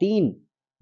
3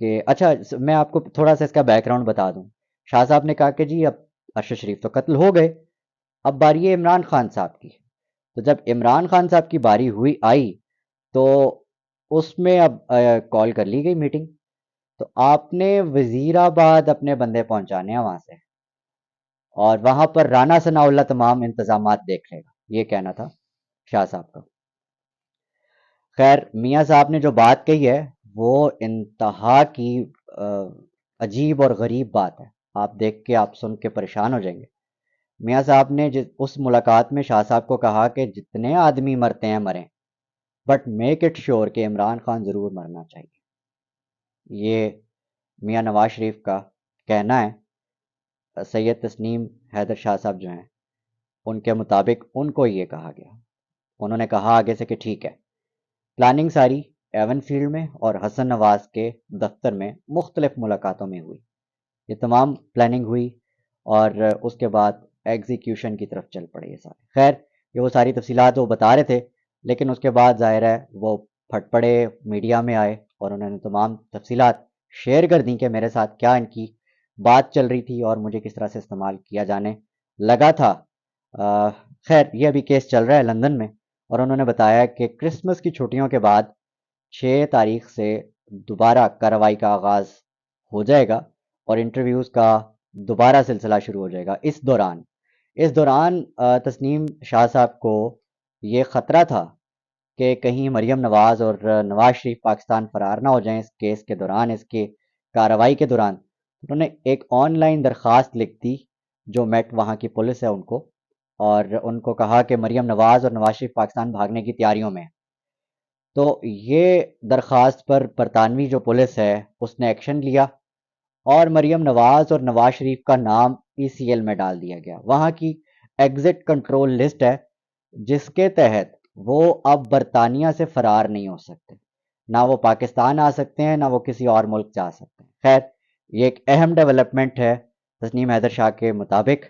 کہ اچھا میں آپ کو تھوڑا سا اس کا بیک گراؤنڈ بتا دوں. شاہ صاحب نے کہا کہ جی اب ارشد شریف تو قتل ہو گئے، اب باری ہے عمران خان صاحب کی. تو جب عمران خان صاحب کی باری ہوئی آئی تو اس میں اب کال کر لی گئی میٹنگ. تو آپ نے وزیر آباد اپنے بندے پہنچانے ہیں وہاں سے، اور وہاں پر رانا ثناء اللہ تمام انتظامات دیکھ لے گا، یہ کہنا تھا شاہ صاحب کا. خیر میاں صاحب نے جو بات کہی ہے وہ انتہا کی عجیب اور غریب بات ہے. آپ دیکھ کے آپ سن کے پریشان ہو جائیں گے. میاں صاحب نے اس ملاقات میں شاہ صاحب کو کہا کہ جتنے آدمی مرتے ہیں مریں، بٹ میک اٹ شیور کہ عمران خان ضرور مرنا چاہیے. یہ میاں نواز شریف کا کہنا ہے. سید تسنیم حیدر شاہ صاحب جو ہیں ان کے مطابق ان کو یہ کہا گیا. انہوں نے کہا آگے سے کہ ٹھیک ہے. پلاننگ ساری ایون فیلڈ میں اور حسن نواز کے دفتر میں مختلف ملاقاتوں میں ہوئی. یہ تمام پلاننگ ہوئی اور اس کے بعد ایگزیکیوشن کی طرف چل پڑے یہ سارے. خیر یہ وہ ساری تفصیلات وہ بتا رہے تھے، لیکن اس کے بعد ظاہر ہے وہ پھٹ پڑے، میڈیا میں آئے اور انہوں نے تمام تفصیلات شیئر کر دیں کہ میرے ساتھ کیا ان کی بات چل رہی تھی اور مجھے کس طرح سے استعمال کیا جانے لگا تھا. خیر یہ ابھی کیس چل رہا ہے لندن میں، اور انہوں نے بتایا کہ کرسمس کی چھٹیوں کے بعد 6 تاریخ سے دوبارہ کارروائی کا آغاز ہو جائے گا اور انٹرویوز کا دوبارہ سلسلہ شروع ہو جائے گا. اس دوران تسنیم شاہ صاحب کو یہ خطرہ تھا کہ کہیں مریم نواز اور نواز شریف پاکستان فرار نہ ہو جائیں اس کیس کے دوران، اس کے کارروائی کے دوران. انہوں نے ایک آن لائن درخواست لکھ دی جو میٹ وہاں کی پولیس ہے ان کو، اور ان کو کہا کہ مریم نواز اور نواز شریف پاکستان بھاگنے کی تیاریوں میں. تو یہ درخواست پر برطانوی جو پولیس ہے اس نے ایکشن لیا اور مریم نواز اور نواز شریف کا نام ای سی ایل میں ڈال دیا گیا. وہاں کی ایگزٹ کنٹرول لسٹ ہے جس کے تحت وہ اب برطانیہ سے فرار نہیں ہو سکتے، نہ وہ پاکستان آ سکتے ہیں نہ وہ کسی اور ملک جا سکتے ہیں. خیر یہ ایک اہم ڈیولپمنٹ ہے تسنیم حیدر شاہ کے مطابق.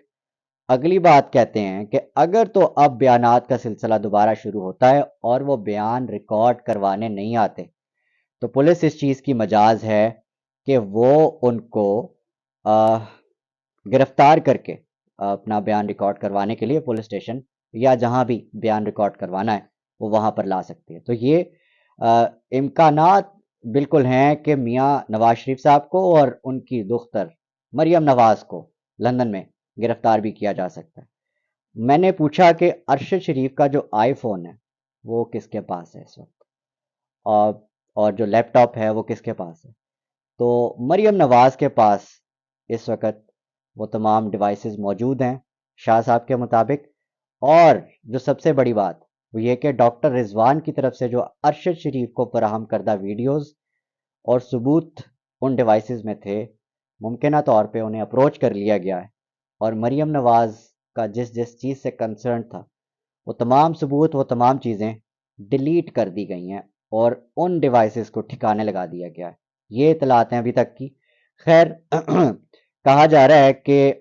اگلی بات کہتے ہیں کہ اگر تو اب بیانات کا سلسلہ دوبارہ شروع ہوتا ہے اور وہ بیان ریکارڈ کروانے نہیں آتے تو پولیس اس چیز کی مجاز ہے کہ وہ ان کو گرفتار کر کے اپنا بیان ریکارڈ کروانے کے لیے پولیس اسٹیشن یا جہاں بھی بیان ریکارڈ کروانا ہے وہ وہاں پر لا سکتے ہیں. تو یہ امکانات بالکل ہیں کہ میاں نواز شریف صاحب کو اور ان کی دختر مریم نواز کو لندن میں گرفتار بھی کیا جا سکتا ہے. میں نے پوچھا کہ ارشد شریف کا جو آئی فون ہے وہ کس کے پاس ہے اس وقت، اور جو لیپ ٹاپ ہے وہ کس کے پاس ہے. تو مریم نواز کے پاس اس وقت وہ تمام ڈیوائسز موجود ہیں شاہ صاحب کے مطابق. اور جو سب سے بڑی بات وہ یہ کہ ڈاکٹر رضوان کی طرف سے جو ارشد شریف کو فراہم کردہ ویڈیوز اور ثبوت ان ڈیوائسز میں تھے، ممکنہ طور پہ انہیں اپروچ کر لیا گیا ہے اور مریم نواز کا جس چیز سے کنسرن تھا وہ تمام ثبوت، وہ تمام چیزیں ڈیلیٹ کر دی گئی ہیں اور ان ڈیوائسز کو ٹھکانے لگا دیا گیا ہے. یہ اطلاعات ہیں ابھی تک کی. خیر کہا جا رہا ہے کہ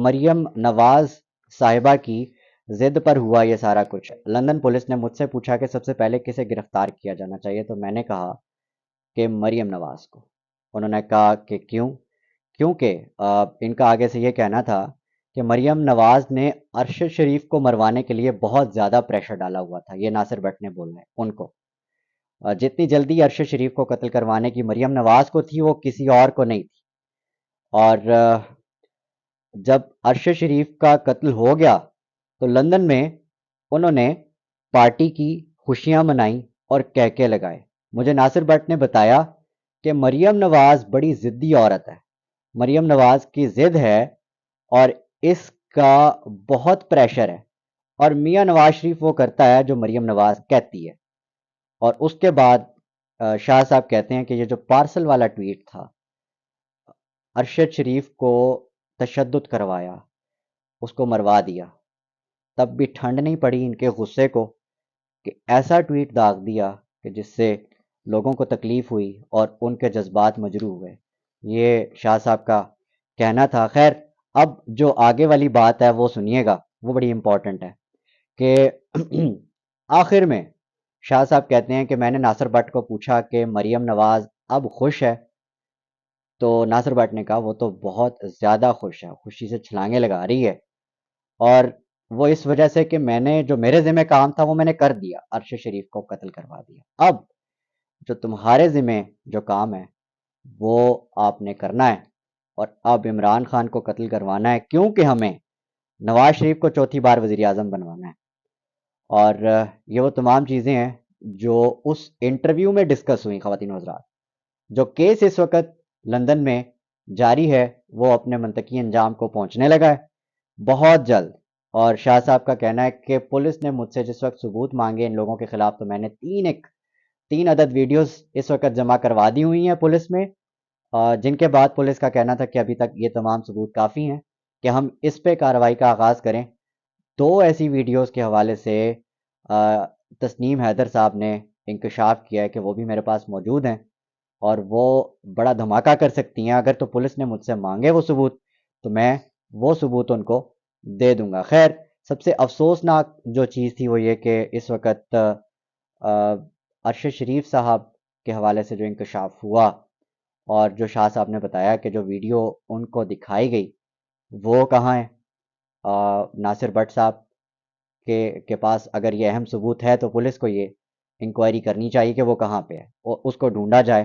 مریم نواز صاحبہ کی ضد پر ہوا یہ سارا کچھ. لندن پولیس نے مجھ سے پوچھا کہ سب سے پہلے کسے گرفتار کیا جانا چاہیے، تو میں نے کہا کہ مریم نواز کو. انہوں نے کہا کہ کیونکہ ان کا آگے سے یہ کہنا تھا کہ مریم نواز نے ارشد شریف کو مروانے کے لیے بہت زیادہ پریشر ڈالا ہوا تھا. یہ ناصر بٹ نے بولا ہے ان کو. جتنی جلدی ارشد شریف کو قتل کروانے کی مریم نواز کو تھی وہ کسی اور کو نہیں تھی. اور جب ارشد شریف کا قتل ہو گیا تو لندن میں انہوں نے پارٹی کی خوشیاں منائیں اور کہکے لگائے. مجھے ناصر بٹ نے بتایا کہ مریم نواز بڑی ضدی عورت ہے، مریم نواز کی ضد ہے اور اس کا بہت پریشر ہے، اور میاں نواز شریف وہ کرتا ہے جو مریم نواز کہتی ہے. اور اس کے بعد شاہ صاحب کہتے ہیں کہ یہ جو پارسل والا ٹویٹ تھا، ارشد شریف کو تشدد کروایا، اس کو مروا دیا، تب بھی ٹھنڈ نہیں پڑی ان کے غصے کو کہ ایسا ٹویٹ داغ دیا کہ جس سے لوگوں کو تکلیف ہوئی اور ان کے جذبات مجروح ہوئے. یہ شاہ صاحب کا کہنا تھا. خیر اب جو آگے والی بات ہے وہ سنیے گا، وہ بڑی امپورٹنٹ ہے کہ آخر میں شاہ صاحب کہتے ہیں کہ میں نے ناصر بٹ کو پوچھا کہ مریم نواز اب خوش ہے تو ناصر بٹ نے کہا وہ تو بہت زیادہ خوش ہے، خوشی سے چھلانگیں لگا رہی ہے، اور وہ اس وجہ سے کہ میں نے جو میرے ذمہ کام تھا وہ میں نے کر دیا، ارشد شریف کو قتل کروا دیا، اب جو تمہارے ذمہ جو کام ہے وہ آپ نے کرنا ہے، اور اب عمران خان کو قتل کروانا ہے کیونکہ ہمیں نواز شریف کو چوتھی بار وزیر اعظم بنوانا ہے۔ اور یہ وہ تمام چیزیں ہیں جو اس انٹرویو میں ڈسکس ہوئی خواتین و حضرات۔ جو کیس اس وقت لندن میں جاری ہے وہ اپنے منطقی انجام کو پہنچنے لگا ہے بہت جلد، اور شاہ صاحب کا کہنا ہے کہ پولیس نے مجھ سے جس وقت ثبوت مانگے ان لوگوں کے خلاف تو میں نے تین عدد ویڈیوز اس وقت جمع کروا دی ہوئی ہیں پولیس میں، جن کے بعد پولیس کا کہنا تھا کہ ابھی تک یہ تمام ثبوت کافی ہیں کہ ہم اس پہ کارروائی کا آغاز کریں۔ دو ایسی ویڈیوز کے حوالے سے تسنیم حیدر صاحب نے انکشاف کیا ہے کہ وہ بھی میرے پاس موجود ہیں، اور وہ بڑا دھماکہ کر سکتی ہیں اگر تو پولیس نے مجھ سے مانگے وہ ثبوت تو میں وہ ثبوت ان کو دے دوں گا۔ خیر، سب سے افسوسناک جو چیز تھی وہ یہ کہ اس وقت ارشد شریف صاحب کے حوالے سے جو انکشاف ہوا اور جو شاہ صاحب نے بتایا کہ جو ویڈیو ان کو دکھائی گئی وہ کہاں ہے، ناصر بٹ صاحب کے پاس اگر یہ اہم ثبوت ہے تو پولیس کو یہ انکوائری کرنی چاہیے کہ وہ کہاں پہ ہے، اس کو ڈھونڈا جائے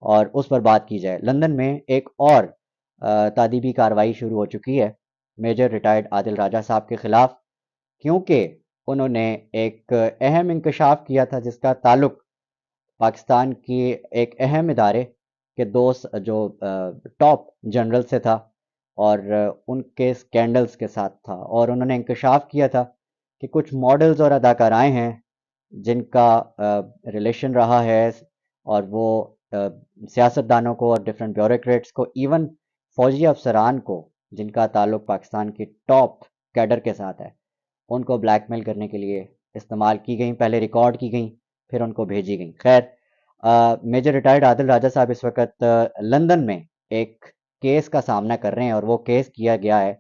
اور اس پر بات کی جائے۔ لندن میں ایک اور تادیبی کارروائی شروع ہو چکی ہے میجر ریٹائرڈ عادل راجہ صاحب کے خلاف، کیونکہ انہوں نے ایک اہم انکشاف کیا تھا جس کا تعلق پاکستان کی ایک اہم ادارے کے دو جو ٹاپ جنرل سے تھا اور ان کے سکینڈلز کے ساتھ تھا، اور انہوں نے انکشاف کیا تھا کہ کچھ ماڈلز اور اداکارائیں ہیں جن کا ریلیشن رہا ہے، اور وہ سیاستدانوں کو اور ڈفرینٹ بیوروکریٹس کو، ایون فوجی افسران کو جن کا تعلق پاکستان کی ٹاپ کیڈر کے ساتھ ہے، ان کو بلیک میل کرنے کے لیے استعمال کی گئیں، پہلے ریکارڈ کی گئیں پھر ان کو بھیجی گئیں۔ خیر، میجر ریٹائرڈ عادل راجہ صاحب اس وقت لندن میں ایک کیس کا سامنا کر رہے ہیں، اور وہ کیس کیا گیا ہے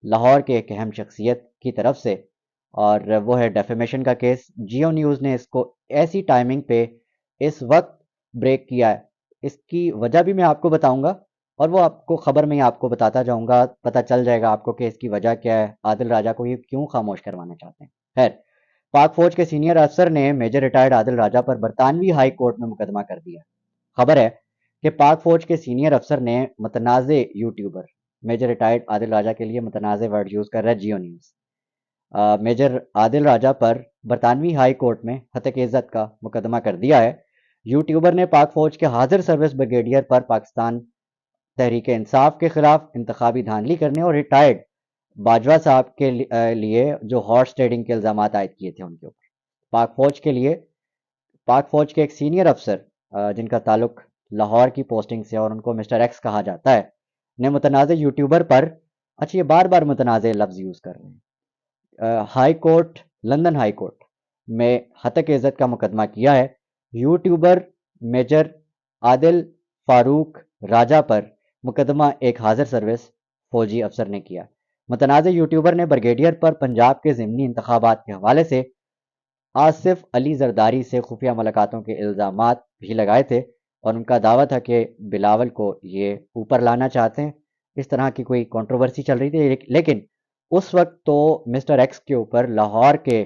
لاہور کے ایک اہم شخصیت کی طرف سے، اور وہ ہے ڈیفیمیشن کا کیس۔ جیو نیوز نے اس کو ایسی ٹائمنگ پہ اس وقت بریک کیا ہے، اس کی وجہ بھی میں آپ کو بتاؤں گا، اور وہ آپ کو خبر میں ہی آپ کو بتاتا جاؤں گا، پتہ چل جائے گا آپ کو کہ اس کی وجہ کیا ہے، عادل راجہ کو یہ کیوں خاموش کروانا چاہتے ہیں۔ خیر، پاک فوج کے سینئر افسر نے میجر ریٹائرڈ عادل راجہ پر برطانوی ہائی کورٹ میں مقدمہ کر دیا۔ خبر ہے کہ پاک فوج کے سینئر افسر نے متنازع یوٹیوبر میجر ریٹائرڈ عادل راجہ کے لیے متنازع ورڈ یوز کر رہا ہے جیو نیوز، میجر عادل راجہ پر برطانوی ہائی کورٹ میں ہتک عزت کا مقدمہ کر دیا ہے۔ یوٹیوبر نے پاک فوج کے حاضر سروس بریگیڈیئر پر پاکستان تحریک انصاف کے خلاف انتخابی دھاندلی کرنے اور ریٹائرڈ باجوہ صاحب کے لیے جو ہارس ٹریڈنگ کے الزامات عائد کیے تھے ان کے اوپر۔ پاک فوج کے ایک سینئر افسر جن کا تعلق لاہور کی پوسٹنگ سے اور ان کو مسٹر ایکس کہا جاتا ہے، نے متنازع یوٹیوبر پر، اچھا یہ بار بار متنازع لفظ یوز کر رہے ہیں، high court, London high court میں ہتک عزت کا مقدمہ کیا ہے۔ یوٹیوبر میجر عادل فاروق راجہ پر مقدمہ ایک حاضر سروس فوجی افسر نے کیا۔ متنازع یوٹیوبر نے بریگیڈیئر پر پنجاب کے ضمنی انتخابات کے حوالے سے آصف علی زرداری سے خفیہ ملاقاتوں کے الزامات بھی لگائے تھے، اور ان کا دعویٰ تھا کہ بلاول کو یہ اوپر لانا چاہتے ہیں، اس طرح کی کوئی کنٹروورسی چل رہی تھی، لیکن اس وقت تو مسٹر ایکس کے اوپر لاہور کے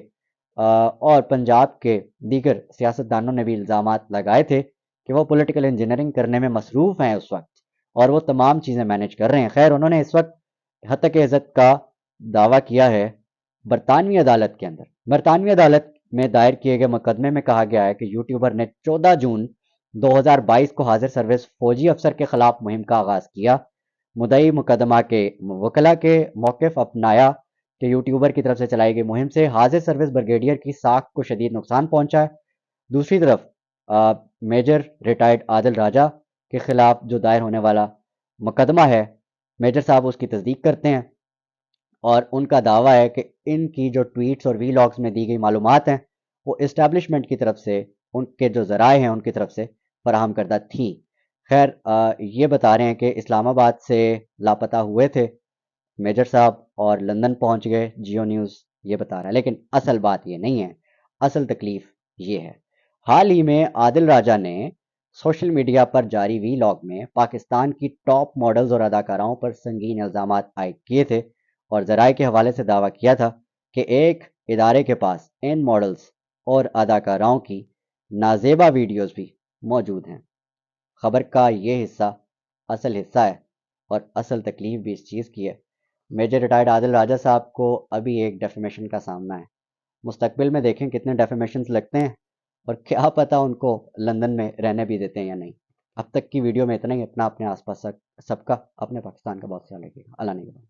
اور پنجاب کے دیگر سیاستدانوں نے بھی الزامات لگائے تھے کہ وہ پولیٹیکل انجینئرنگ کرنے میں مصروف ہیں اس وقت، اور وہ تمام چیزیں مینیج کر رہے ہیں۔ خیر، انہوں نے اس وقت ہتک عزت کا دعویٰ کیا ہے برطانوی عدالت کے اندر۔ برطانوی عدالت میں دائر کیے گئے مقدمے میں کہا گیا ہے کہ یوٹیوبر نے 14 جون 2022 کو حاضر سروس فوجی افسر کے خلاف مہم کا آغاز کیا۔ مدعی مقدمہ کے وکلاء کے موقف اپنایا کہ یوٹیوبر کی طرف سے چلائی گئی مہم سے حاضر سروس بریگیڈیئر کی ساکھ کو شدید نقصان پہنچا ہے۔ دوسری طرف میجر ریٹائرڈ عادل راجہ کے خلاف جو دائر ہونے والا مقدمہ ہے، میجر صاحب اس کی تصدیق کرتے ہیں، اور ان کا دعویٰ ہے کہ ان کی جو ٹویٹس اور وی لاگز میں دی گئی معلومات ہیں وہ اسٹیبلشمنٹ کی طرف سے، ان کے جو ذرائع ہیں ان کی طرف سے فراہم کردہ تھیں۔ خیر، یہ بتا رہے ہیں کہ اسلام آباد سے لاپتہ ہوئے تھے میجر صاحب اور لندن پہنچ گئے، جیو نیوز یہ بتا رہا ہے، لیکن اصل بات یہ نہیں ہے، اصل تکلیف یہ ہے۔ حال ہی میں عادل راجہ نے سوشل میڈیا پر جاری وی لاگ میں پاکستان کی ٹاپ ماڈلز اور اداکاراؤں پر سنگین الزامات عائد کیے تھے اور ذرائع کے حوالے سے دعویٰ کیا تھا کہ ایک ادارے کے پاس ان ماڈلز اور اداکاراؤں کی نازیبا ویڈیوز بھی موجود ہیں۔ خبر کا یہ حصہ اصل حصہ ہے اور اصل تکلیف بھی اس چیز کی ہے۔ میجر ریٹائرڈ عادل راجہ صاحب کو ابھی ایک ڈیفیمیشن کا سامنا ہے۔ مستقبل میں دیکھیں کتنے ڈیفیمیشنز لگتے ہیں اور کیا پتہ ان کو لندن میں رہنے بھی دیتے ہیں یا نہیں۔ اب تک کی ویڈیو میں اتنا ہی۔ اپنا اپنے آس پاس سب کا، اپنے پاکستان کا بہت خیال رکھیے گا۔ اللہ نے